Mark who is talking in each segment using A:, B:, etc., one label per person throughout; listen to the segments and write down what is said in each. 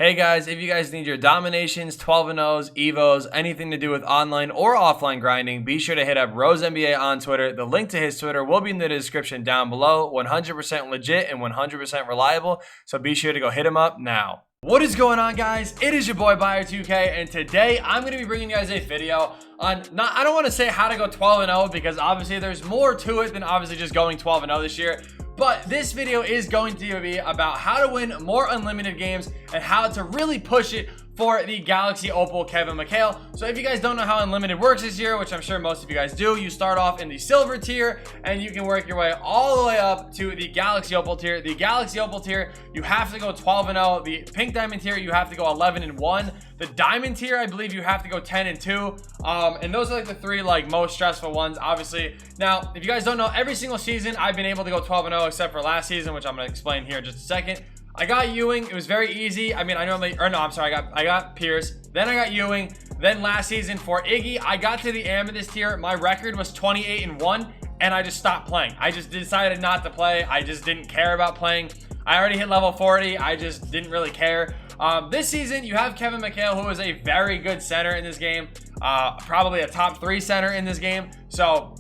A: Hey guys, if you guys need your dominations, 12-0s, evos, anything to do with online or offline grinding, be sure to hit up RoseNBA on Twitter. The link to his Twitter will be in the description down below. 100% legit and 100% reliable, so be sure to go hit him up now. What is going on, guys? It is your boy Bio2k, and today I'm going to be bringing you guys a video on, I don't want to say how to go 12-0 because obviously there's more to it than obviously just going 12-0 this year. But this video is going to be about how to win more unlimited games and how to really push it for the Galaxy Opal Kevin Mchale. So if you guys don't know how unlimited works this year, which I'm sure most of you guys do, you start off in the silver tier and you can work your way all the way up to the Galaxy Opal tier. The Galaxy Opal tier, you have to go 12-0. The pink diamond tier, you have to go 11-1. The diamond tier, I believe you have to go 10-2. And those are like the three most stressful ones, obviously. Now, if you guys don't know, every single season I've been able to go 12-0 except for last season, which I'm going to explain here in just a second. I got Ewing. It was very easy. I mean, I got Pierce. Then I got Ewing. Then last season for Iggy, I got to the Amethyst tier. My record was 28-1, and I just stopped playing. I just decided not to play. I just didn't care about playing. I already hit level 40. I just didn't really care. This season, you have Kevin Mchale, who is a very good center in this game. Probably a top 3 center in this game. So,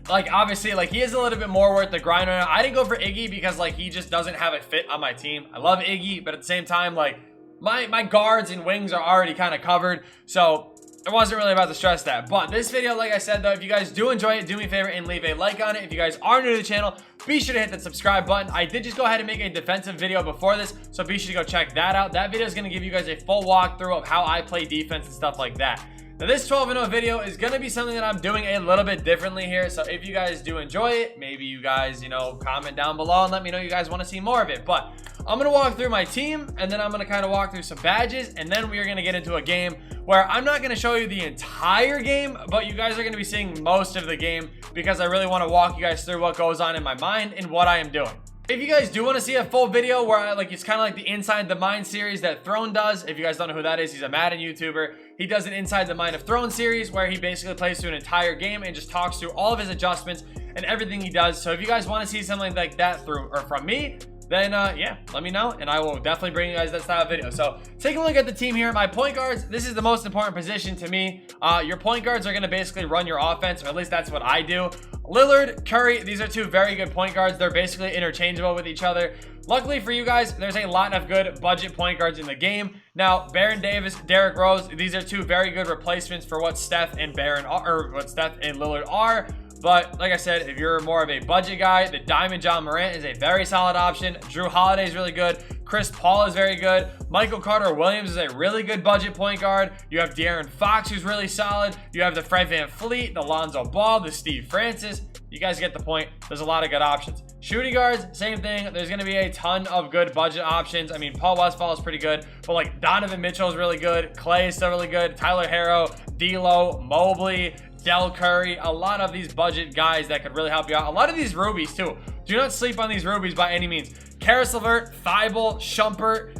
A: obviously, he is a little bit more worth the grind right now. I didn't go for Iggy because, he just doesn't have a fit on my team. I love Iggy, but at the same time, my guards and wings are already kind of covered. So, it wasn't really about to stress that. But this video, like I said, though, if you guys do enjoy it, do me a favor and leave a like on it. If you guys are new to the channel, be sure to hit that subscribe button. I did just go ahead and make a defensive video before this, so be sure to go check that out. That video is going to give you guys a full walkthrough of how I play defense and stuff like that. Now, this 12-0 video is going to be something that I'm doing a little bit differently here. So if you guys do enjoy it, maybe you guys, comment down below and let me know you guys want to see more of it. But I'm going to walk through my team, and then I'm going to kind of walk through some badges, and then we're going to get into a game where I'm not going to show you the entire game, but you guys are going to be seeing most of the game because I really want to walk you guys through what goes on in my mind and what I am doing. If you guys do want to see a full video where it's kind of like the Inside the Mind series that Throne does, if you guys don't know who that is, he's a Madden YouTuber. He does an Inside the Mind of Throne series where he basically plays through an entire game and just talks through all of his adjustments and everything he does. So if you guys want to see something like that from me, then yeah, let me know and I will definitely bring you guys that style of video. So take a look at the team here. My point guards, this is the most important position to me. Your point guards are going to basically run your offense, or at least that's what I do. Lillard, Curry, these are two very good point guards. They're basically interchangeable with each other. Luckily for you guys, there's a lot of good budget point guards in the game. Now, Baron Davis, Derrick Rose, these are two very good replacements for what Steph and Lillard are. But like I said, if you're more of a budget guy, the Diamond John Morant is a very solid option. Drew Holiday is really good. Chris Paul is very good. Michael Carter-Williams is a really good budget point guard. You have De'Aaron Fox, who's really solid. You have the Fred VanVleet, the Lonzo Ball, the Steve Francis. You guys get the point. There's a lot of good options. Shooting guards, same thing. There's going to be a ton of good budget options. I mean, Paul Westphal is pretty good, but Donovan Mitchell is really good. Clay is still really good. Tyler Herro, D'Lo, Mobley, Del Curry, a lot of these budget guys that could really help you out. A lot of these rubies too. Do not sleep on these rubies by any means. Karis LeVert, Thibault, Shumpert,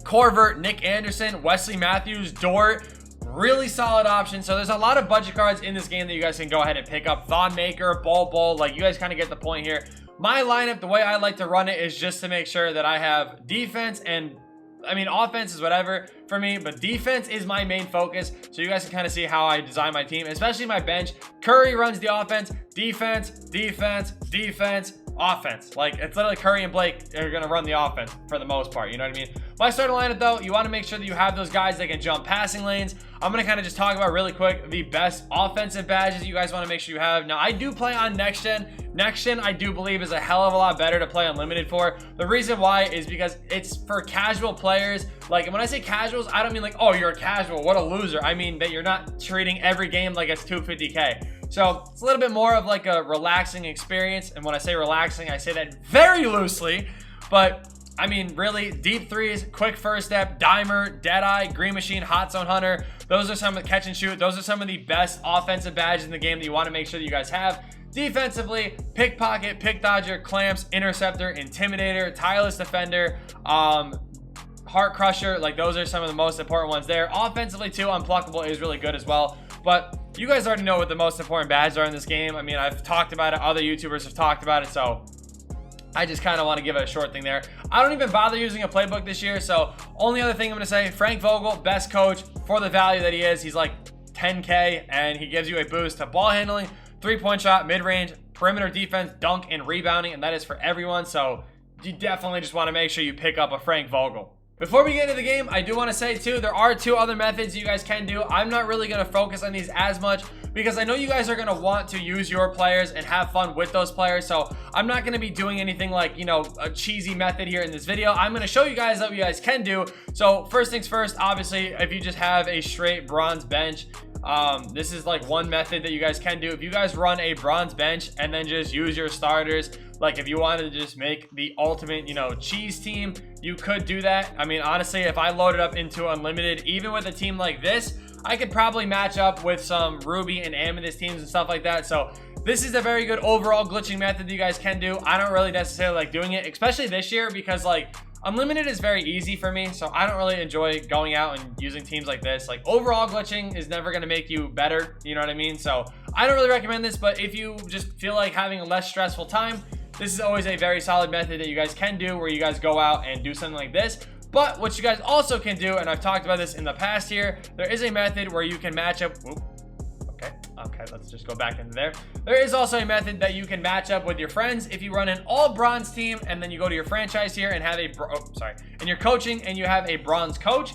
A: Korvert, Nick Anderson, Wesley Matthews, Dort. Really solid option. So there's a lot of budget cards in this game that you guys can go ahead and pick up. Thon Maker, Bol, you guys kind of get the point here. My lineup, the way I like to run it is just to make sure that I have defense and offense is whatever for me, but defense is my main focus. So you guys can kind of see how I design my team, especially my bench. Curry runs the offense, defense, offense. It's literally Curry and Blake are going to run the offense for the most part. You know what I mean? My starting lineup, though, you want to make sure that you have those guys that can jump passing lanes. I'm going to kind of just talk about really quick the best offensive badges you guys want to make sure you have. Now, I do play on Next Gen. Next Gen, I do believe, is a hell of a lot better to play Unlimited for. The reason why is because it's for casual players. And when I say casuals, I don't mean oh, you're a casual, what a loser. I mean that you're not treating every game like it's 250K. So it's a little bit more of a relaxing experience. And when I say relaxing, I say that very loosely. But I mean, really, deep threes, quick first step, dimer, deadeye, green machine, hot zone hunter. Those are some of the catch and shoot. Those are some of the best offensive badges in the game that you want to make sure that you guys have. Defensively, pickpocket, pick dodger, clamps, interceptor, intimidator, tireless defender, heart crusher. Those are some of the most important ones there. Offensively too, unpluckable is really good as well. But you guys already know what the most important badges are in this game. I mean, I've talked about it. Other YouTubers have talked about it. So I just kind of want to give it a short thing there. I don't even bother using a playbook this year. So only other thing I'm going to say, Frank Vogel, best coach for the value that he is. He's like 10K and he gives you a boost to ball handling, 3-point shot, mid-range, perimeter defense, dunk, and rebounding. And that is for everyone. So you definitely just want to make sure you pick up a Frank Vogel. Before we get into the game, I do want to say too, there are 2 other methods you guys can do. I'm not really going to focus on these as much because I know you guys are going to want to use your players and have fun with those players. So I'm not going to be doing anything like, you know, a cheesy method here in this video. I'm going to show you guys what you guys can do. So first things first, obviously, if you just have a straight bronze bench, this is like one method that you guys can do. If you guys run a bronze bench and then just use your starters, like if you wanted to just make the ultimate, you know, cheese team, you could do that. I mean, honestly, if I loaded up into unlimited, even with a team like this, I could probably match up with some Ruby and Amethyst teams and stuff like that. So this is a very good overall glitching method that you guys can do. I don't really necessarily like doing it, especially this year, because like unlimited is very easy for me. So I don't really enjoy going out and using teams like this. Like overall glitching is never going to make you better. You know what I mean? So I don't really recommend this, but if you just feel like having a less stressful time, this is always a very solid method that you guys can do where you guys go out and do something like this. But what you guys also can do, and I've talked about this in the past here, there is a method where you can match up. Okay, let's just go back into there. There is also a method that you can match up with your friends. If you run an all bronze team and then you go to your franchise here and have and you're coaching and you have a bronze coach,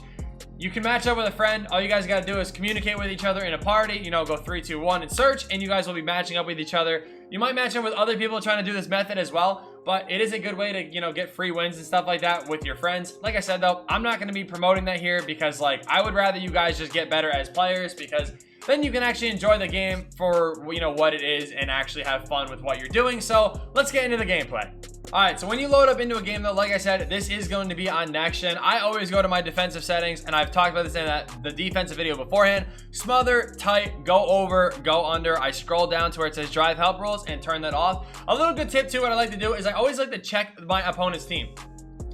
A: you can match up with a friend. All you guys got to do is communicate with each other in a party, you know, go 3, 2, 1 and search, and you guys will be matching up with each other. You might match up with other people trying to do this method as well, but it is a good way to, you know, get free wins and stuff like that with your friends. Like I said, though, I'm not going to be promoting that here because, like, I would rather you guys just get better as players, because then you can actually enjoy the game for, you know, what it is and actually have fun with what you're doing. So let's get into the gameplay. All right, so when you load up into a game, though, like I said, this is going to be on next gen. I always go to my defensive settings, and I've talked about this in the defensive video beforehand. Smother, tight, go over, go under. I scroll down to where it says drive help rules and turn that off. A little good tip too, what I like to do is I always like to check my opponent's team.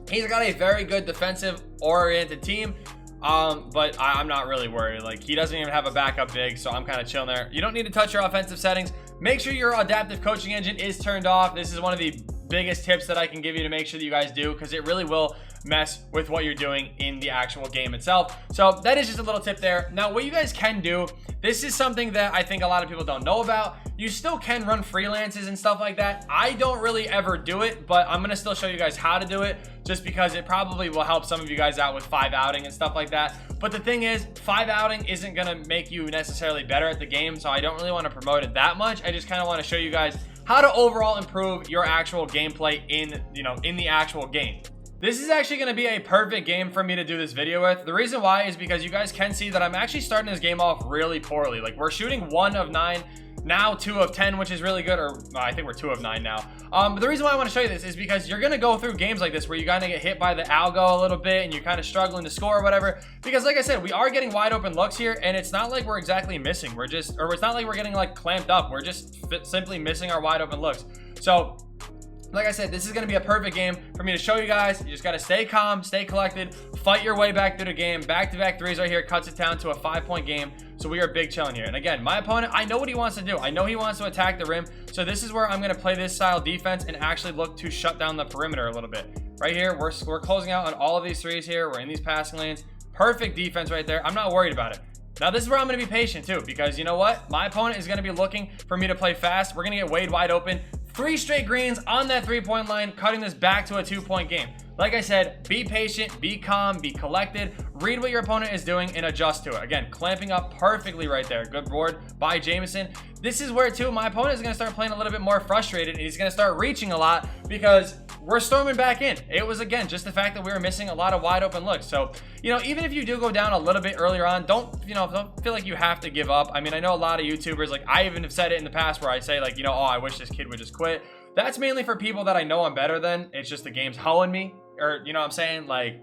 A: He's got a very good defensive oriented team. But I'm not really worried. Like, he doesn't even have a backup big, so I'm kind of chilling there. You don't need to touch your offensive settings. Make sure your adaptive coaching engine is turned off. This is one of the biggest tips that I can give you to make sure that you guys do, because it really will mess with what you're doing in the actual game itself. So that is just a little tip there. Now, what you guys can do, this is something that I think a lot of people don't know about. You still can run freelances and stuff like that. I don't really ever do it, but I'm gonna still show you guys how to do it, just because it probably will help some of you guys out with 5 outing and stuff like that. But the thing is, 5 outing isn't gonna make you necessarily better at the game, so I don't really want to promote it that much. I just kind of want to show you guys how to overall improve your actual gameplay in, you know, in the actual game. This is actually going to be a perfect game for me to do this video with. The reason why is because you guys can see that I'm actually starting this game off really poorly. Like, we're shooting 1 of 9, now 2 of 10, which is really good, or I think we're 2 of 9 now. But the reason why I want to show you this is because you're going to go through games like this where you're going to get hit by the algo a little bit and you're kind of struggling to score or whatever. Because like I said, we are getting wide open looks here, and it's not like we're exactly missing. We're just, or it's not like we're getting like clamped up. We're just simply missing our wide open looks. So like I said, this is going to be a perfect game for me to show you guys. You just got to stay calm, stay collected, fight your way back through the game. Back-to-back threes right here cuts it down to a 5-point game. So we are big chilling here. And again, my opponent, I know what he wants to do. I know he wants to attack the rim. So this is where I'm going to play this style defense and actually look to shut down the perimeter a little bit. Right here, we're closing out on all of these threes here. We're in these passing lanes. Perfect defense right there. I'm not worried about it. Now, this is where I'm going to be patient too, because you know what? My opponent is going to be looking for me to play fast. We're going to get Wade wide open. 3 straight greens on that 3-point line, cutting this back to a 2-point game. Like I said, be patient, be calm, be collected, read what your opponent is doing and adjust to it. Again, clamping up perfectly right there. Good board by Jameson. This is where too, my opponent is going to start playing a little bit more frustrated, and he's going to start reaching a lot because we're storming back in. It was, again, just the fact that we were missing a lot of wide open looks. So, you know, even if you do go down a little bit earlier on, don't feel like you have to give up. I mean, I know a lot of YouTubers, like I even have said it in the past where I say like, you know, oh, I wish this kid would just quit. That's mainly for people that I know I'm better than. It's just the game's hoeing me, or you know what I'm saying? Like,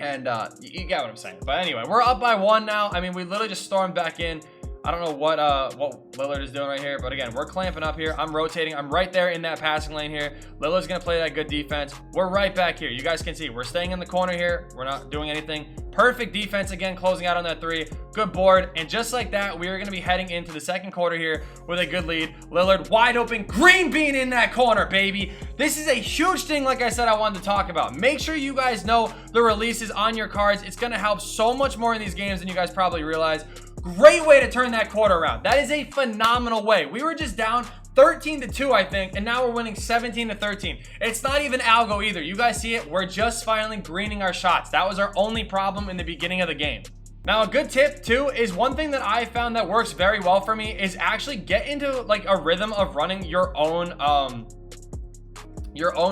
A: and you get what I'm saying. But anyway, we're up by 1 now. I mean, we literally just stormed back in. I don't know what Lillard is doing right here, but again, we're clamping up here. I'm rotating. I'm right there in that passing lane here. Lillard's gonna play that good defense. We're right back here. You guys can see we're staying in the corner here. We're not doing anything. Perfect defense again, closing out on that 3. Good board, and just like that, we are gonna be heading into the second quarter here with a good lead. Lillard wide open, green bean in that corner, baby. This is a huge thing, like I said, I wanted to talk about. Make sure you guys know the releases on your cards. It's gonna help so much more in these games than you guys probably realize. Great way to turn that quarter around. That is a phenomenal way. We were just down 13-2, I think, and now we're winning 17-13. It's not even algo either. You guys see it? We're just finally greening our shots. That was our only problem in the beginning of the game. Now, a good tip too is one thing that I found that works very well for me is actually get into like a rhythm of running your own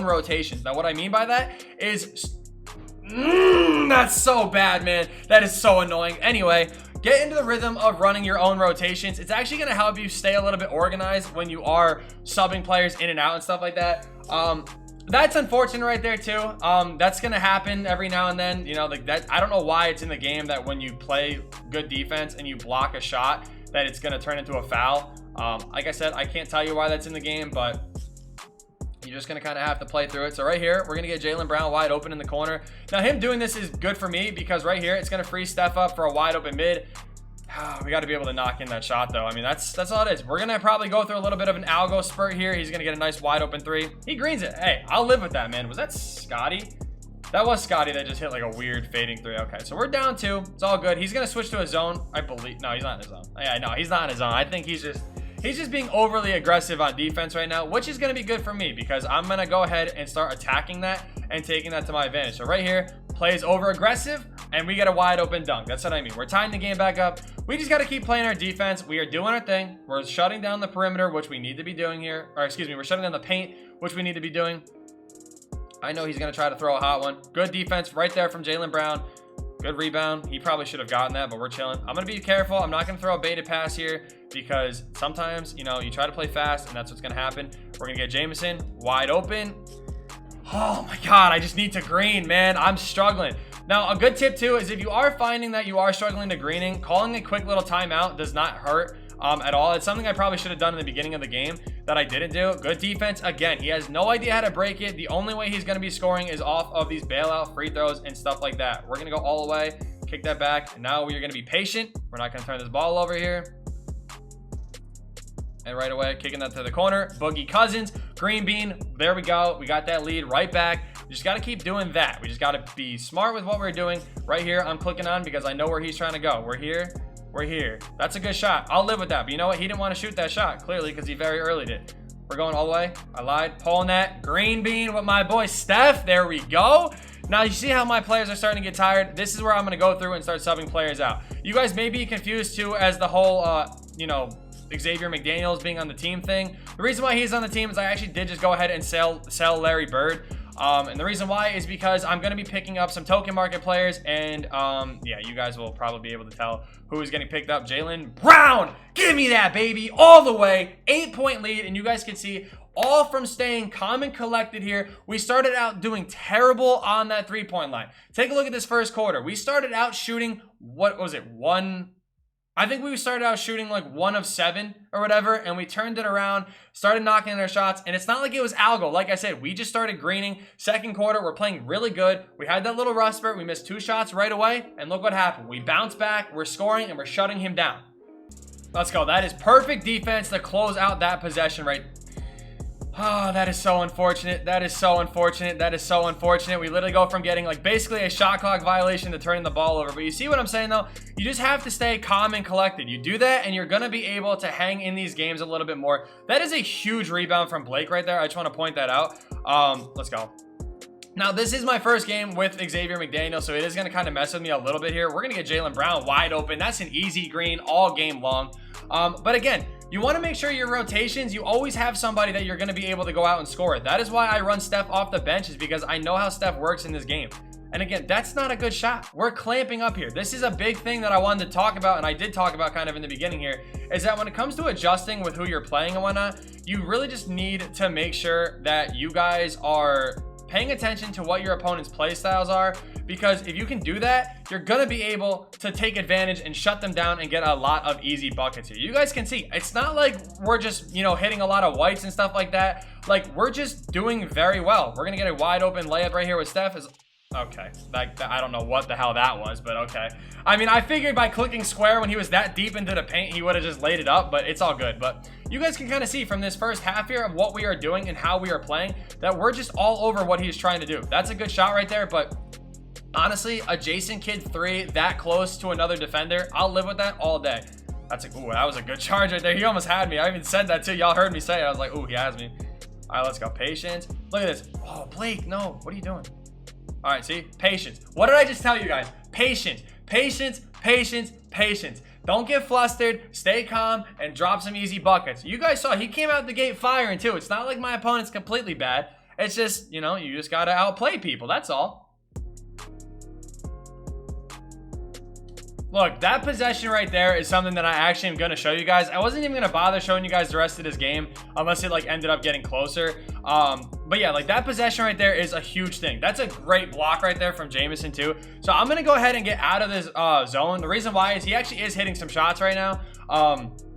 A: rotations. Now, what I mean by that is that's so bad, man. That is so annoying. Anyway, get into the rhythm of running your own rotations. It's actually going to help you stay a little bit organized when you are subbing players in and out and stuff like that. That's unfortunate right there too. That's going to happen every now and then. You know, like that. I don't know why it's in the game that when you play good defense and you block a shot, that it's going to turn into a foul. Like I said, I can't tell you why that's in the game, but you're just going to kind of have to play through it. So right here, we're going to get Jaylen Brown wide open in the corner. Now, him doing this is good for me because right here, it's going to free Steph up for a wide open mid. We got to be able to knock in that shot, though. I mean, that's all it is. We're going to probably go through a little bit of an algo spurt here. He's going to get a nice wide open 3. He greens it. Hey, I'll live with that, man. Was that Scotty? That was Scotty that just hit like a weird fading 3. Okay, so we're down 2. It's all good. He's going to switch to a zone, I believe. No, he's not in his zone. Yeah, no, he's not in his zone. I think he's just being overly aggressive on defense right now, which is going to be good for me because I'm going to go ahead and start attacking that and taking that to my advantage. So right here, plays over aggressive and we get a wide open dunk. That's what I mean. We're tying the game back up. We just got to keep playing our defense. We are doing our thing. We're shutting down the perimeter, which we need to be doing here. Or excuse me, we're shutting down the paint, which we need to be doing. I know he's going to try to throw a hot one. Good defense right there from Jaylen Brown. Good rebound. He probably should have gotten that, but we're chilling. I'm going to be careful. I'm not going to throw a baited pass here because sometimes, you know, you try to play fast and that's what's going to happen. We're going to get Jameson wide open. Oh my God, I just need to green, man. I'm struggling. Now, a good tip too is if you are finding that you are struggling to greening, calling a quick little timeout does not hurt at all. It's something I probably should have done in the beginning of the game that I didn't do. Good defense. Again, he has no idea how to break it. The only way he's going to be scoring is off of these bailout free throws and stuff like that. We're going to go all the way, kick that back, and now we're going to be patient. We're not going to turn this ball over here. And right away, kicking that to the corner. Boogie Cousins, green bean. There we go. We got that lead right back. We just got to keep doing that. We just got to be smart with what we're doing. Right here, I'm clicking on because I know where he's trying to go. We're here. We're here. That's a good shot. I'll live with that. But you know what? He didn't want to shoot that shot, clearly, because he very early did. We're going all the way. I lied. Pulling that. Green bean with my boy Steph. There we go. Now, you see how my players are starting to get tired? This is where I'm going to go through and start subbing players out. You guys may be confused, too, as the whole, you know, Xavier McDaniels being on the team thing. The reason why he's on the team is I actually did just go ahead and sell Larry Bird. And the reason why is because I'm going to be picking up some token market players. And, yeah, you guys will probably be able to tell who is getting picked up. Jaylen Brown, give me that, baby, all the way. 8-point lead. And you guys can see all from staying calm and collected here. We started out doing terrible on that 3-point line. Take a look at this first quarter. We started out shooting, what was it, I think we started out shooting like 1 of 7 or whatever, and we turned it around, started knocking in our shots, and it's not like it was algo. Like I said, we just started greening. Second quarter, we're playing really good. We had that little rust spurt. We missed 2 shots right away, and look what happened. We bounced back, we're scoring, and we're shutting him down. Let's go. That is perfect defense to close out that possession right. Oh, that is so unfortunate. That is so unfortunate. That is so unfortunate. We literally go from getting like basically a shot clock violation to turning the ball over. But you see what I'm saying though? You just have to stay calm and collected. You do that and you're going to be able to hang in these games a little bit more. That is a huge rebound from Blake right there. I just want to point that out. Let's go. Now, this is my first game with Xavier McDaniel, so it is going to kind of mess with me a little bit here. We're going to get Jaylen Brown wide open. That's an easy green all game long. But again, you want to make sure your rotations, you always have somebody that you're going to be able to go out and score. That is why I run Steph off the bench, is because I know how Steph works in this game. And again, that's not a good shot. We're clamping up here. This is a big thing that I wanted to talk about, and I did talk about kind of in the beginning here, is that when it comes to adjusting with who you're playing and whatnot, you really just need to make sure that you guys are paying attention to what your opponent's play styles are, because if you can do that, you're gonna be able to take advantage and shut them down and get a lot of easy buckets here. You guys can see, it's not like we're just, you know, hitting a lot of whites and stuff like that. Like, we're just doing very well. We're gonna get a wide open layup right here with Steph. Okay, I don't know what the hell that was, but okay. I mean, I figured by clicking square when he was that deep into the paint, he would have just laid it up, but it's all good. But you guys can kind of see from this first half here of what we are doing and how we are playing that we're just all over what he's trying to do. That's a good shot right there, but honestly, a Jason Kidd 3 that close to another defender, I'll live with that all day. That's ooh, that was a good charge right there. He almost had me. I even said that too. Y'all heard me say it. I was like, ooh, he has me. All right, let's go. Patience. Look at this. Oh, Blake, no. What are you doing? All right, see? Patience. What did I just tell you guys? Patience. Patience, patience, patience. Don't get flustered. Stay calm and drop some easy buckets. You guys saw he came out the gate firing too. It's not like my opponent's completely bad. It's just, you know, you just got to outplay people. That's all. Look, that possession right there is something that I actually am going to show you guys. I wasn't even going to bother showing you guys the rest of this game unless it like ended up getting closer. But yeah, like that possession right there is a huge thing. That's a great block right there from Jameson too. So I'm going to go ahead and get out of this zone. The reason why is he actually is hitting some shots right now.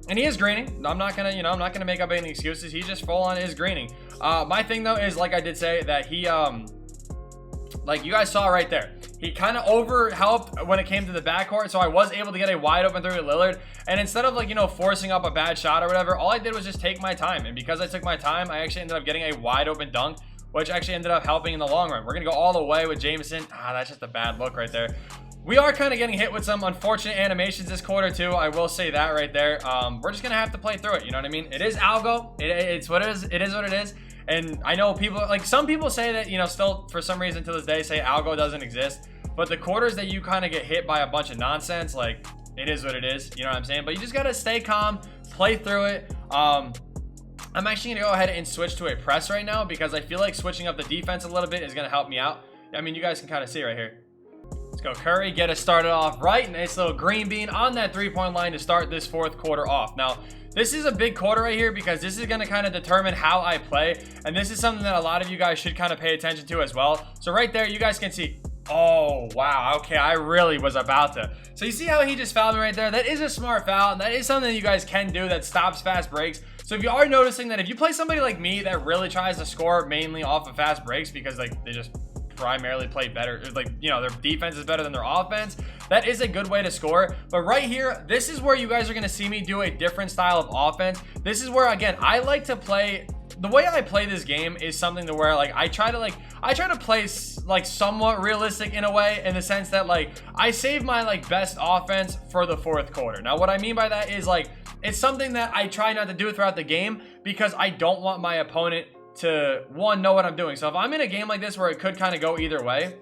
A: And he is greening. I'm not going to, you know, I'm not going to make up any excuses. He's just full on is greening. My thing though is, like I did say, that he, like you guys saw right there, he kind of over helped when it came to the backcourt, so I was able to get a wide open three with Lillard. And instead of, like, you know, forcing up a bad shot or whatever, all I did was just take my time. And because I took my time, I actually ended up getting a wide open dunk, which actually ended up helping in the long run. We're gonna go all the way with Jameson. That's just a bad look right there. We are kind of getting hit with some unfortunate animations this quarter too. I will say that right there. We're just gonna have to play through it. You know what I mean? It is algo. It's what it is. It is what it is. And I know people, like some people say that, you know, still for some reason to this day say algo doesn't exist. But the quarters that you kind of get hit by a bunch of nonsense, like, it is what it is. You know what I'm saying? But you just got to stay calm, play through it. I'm actually going to go ahead and switch to a press right now because I feel like switching up the defense a little bit is going to help me out. I mean, you guys can kind of see right here. Let's go Curry, get us started off right. Nice little green bean on that three-point line to start this fourth quarter off. Now, this is a big quarter right here because this is going to kind of determine how I play. And this is something that a lot of you guys should kind of pay attention to as well. So right there, you guys can see. Oh, wow. Okay, I really was about to. So you see how he just fouled me right there? That is a smart foul, and that is something that you guys can do that stops fast breaks. So if you are noticing that if you play somebody like me that really tries to score mainly off of fast breaks because, like, they just primarily play better, like, you know, their defense is better than their offense, that is a good way to score. But right here, this is where you guys are going to see me do a different style of offense. This is where, again, I like to play. The way I play this game is something to where, like, I try to play like somewhat realistic in a way, in the sense that, like, I save my, like, best offense for the fourth quarter. Now what I mean by that is, like, it's something that I try not to do throughout the game because I don't want my opponent to, one, know what I'm doing. So if I'm in a game like this where it could kind of go either way,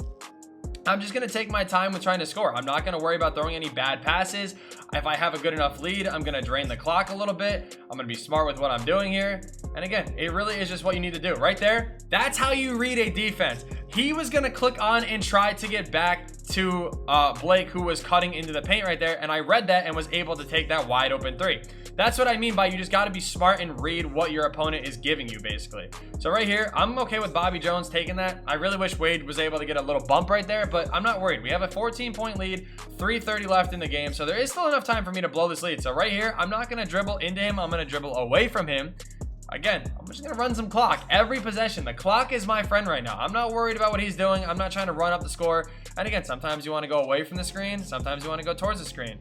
A: I'm just going to take my time with trying to score. I'm not going to worry about throwing any bad passes. If I have a good enough lead, I'm going to drain the clock a little bit. I'm going to be smart with what I'm doing here. And again, it really is just what you need to do right there. That's how you read a defense. He was going to click on and try to get back to Blake, who was cutting into the paint right there. And I read that and was able to take that wide open three. That's what I mean by you just got to be smart and read what your opponent is giving you, basically. So right here, I'm okay with Bobby Jones taking that. I really wish Wade was able to get a little bump right there, but I'm not worried. We have a 14-point lead, 3:30 left in the game, so there is still enough time for me to blow this lead. So right here, I'm not going to dribble into him. I'm going to dribble away from him. Again, I'm just going to run some clock every possession. The clock is my friend right now. I'm not worried about what he's doing. I'm not trying to run up the score. And again, sometimes you want to go away from the screen. Sometimes you want to go towards the screen.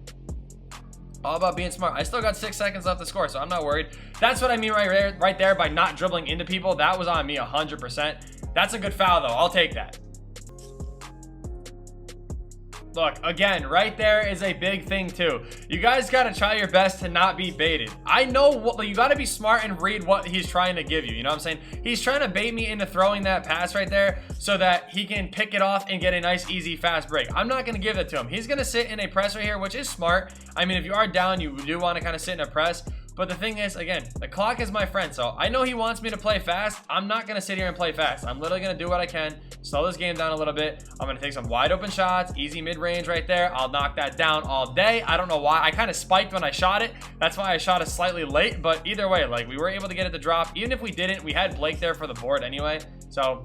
A: All about being smart. I still got 6 seconds left to score, so I'm not worried. That's what I mean right there by not dribbling into people. That was on me 100%. That's a good foul, though. I'll take that. Look, again, right there is a big thing too. You guys got to try your best to not be baited. I know what you got to be smart and read what he's trying to give you. You know what I'm saying? He's trying to bait me into throwing that pass right there so that he can pick it off and get a nice, easy, fast break. I'm not going to give that to him. He's going to sit in a press right here, which is smart. I mean, if you are down, you do want to kind of sit in a press. But the thing is, again, the clock is my friend. So I know he wants me to play fast. I'm not going to sit here and play fast. I'm literally going to do what I can. Slow this game down a little bit. I'm going to take some wide open shots. Easy mid-range right there. I'll knock that down all day. I don't know why. I kind of spiked when I shot it. That's why I shot it slightly late. But either way, like, we were able to get it to drop. Even if we didn't, we had Blake there for the board anyway. So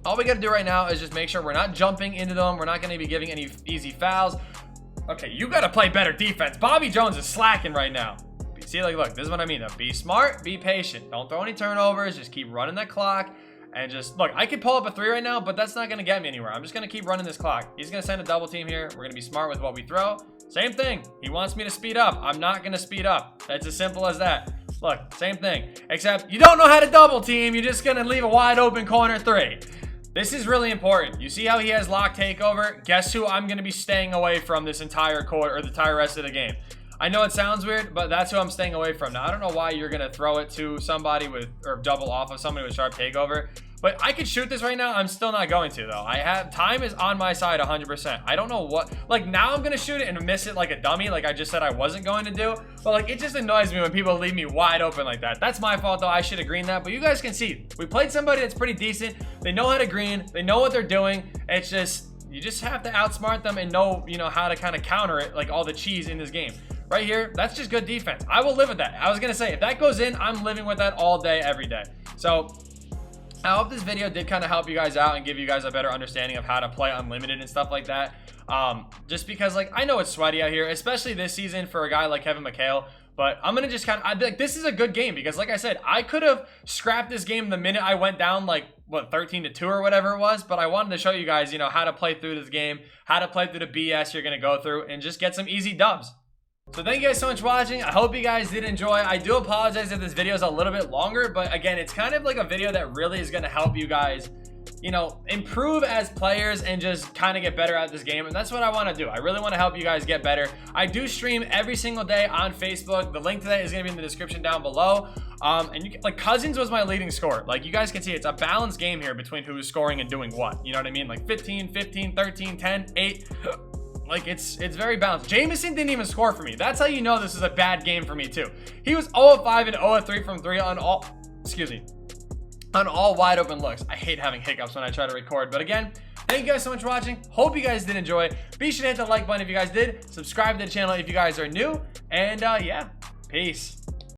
A: All we got to do right now is just make sure we're not jumping into them. We're not going to be giving any easy fouls. Okay, you got to play better defense. Bobby Jones is slacking right now. See, like, look, this is what I mean. Though. Be smart, be patient. Don't throw any turnovers. Just keep running that clock. And just, look, I could pull up a 3 right now, but that's not going to get me anywhere. I'm just going to keep running this clock. He's going to send a double team here. We're going to be smart with what we throw. Same thing. He wants me to speed up. I'm not going to speed up. It's as simple as that. Look, same thing. Except you don't know how to double team. You're just going to leave a wide open corner 3. This is really important. You see how he has lock takeover? Guess who I'm going to be staying away from this entire quarter or the entire rest of the game? I know it sounds weird, but that's who I'm staying away from. Now, I don't know why you're going to throw it to somebody with, or double off of somebody with sharp takeover, but I could shoot this right now. I'm still not going to, though. Time is on my side 100%. I don't know what, like, now I'm going to shoot it and miss it like a dummy, like I just said I wasn't going to do, but like, it just annoys me when people leave me wide open like that. That's my fault, though. I should have greened that, but you guys can see, we played somebody that's pretty decent. They know how to green. They know what they're doing. It's just, you just have to outsmart them and know, you know, how to kind of counter it, like all the cheese in this game. Right here, that's just good defense. I will live with that. I was going to say, if that goes in, I'm living with that all day, every day. So I hope this video did kind of help you guys out and give you guys a better understanding of how to play unlimited and stuff like that. Just because, like, I know it's sweaty out here, especially this season for a guy like Kevin Mchale. But I'm going to just kind of, like, this is a good game because, like I said, I could have scrapped this game the minute I went down, like, what, 13-2 or whatever it was. But I wanted to show you guys, you know, how to play through this game, how to play through the BS you're going to go through, and just get some easy dubs. So thank you guys so much for watching. I hope you guys did enjoy. I do apologize if this video is a little bit longer, but again, it's kind of like a video that really is going to help you guys, you know, improve as players and just kind of get better at this game. And that's what I want to do. I really want to help you guys get better. I do stream every single day on Facebook. The link to that is going to be in the description down below. And you can, like, Cousins was my leading scorer. Like, you guys can see it's a balanced game here between who is scoring and doing what. You know what I mean? Like 15, 15, 13, 10, 8. Like, it's very balanced. Jameson didn't even score for me. That's how you know this is a bad game for me, too. He was 0-5 and 0-3 from 3 on all, on all wide open looks. I hate having hiccups when I try to record. But again, thank you guys so much for watching. Hope you guys did enjoy. Be sure to hit the like button if you guys did. Subscribe to the channel if you guys are new. And yeah, peace.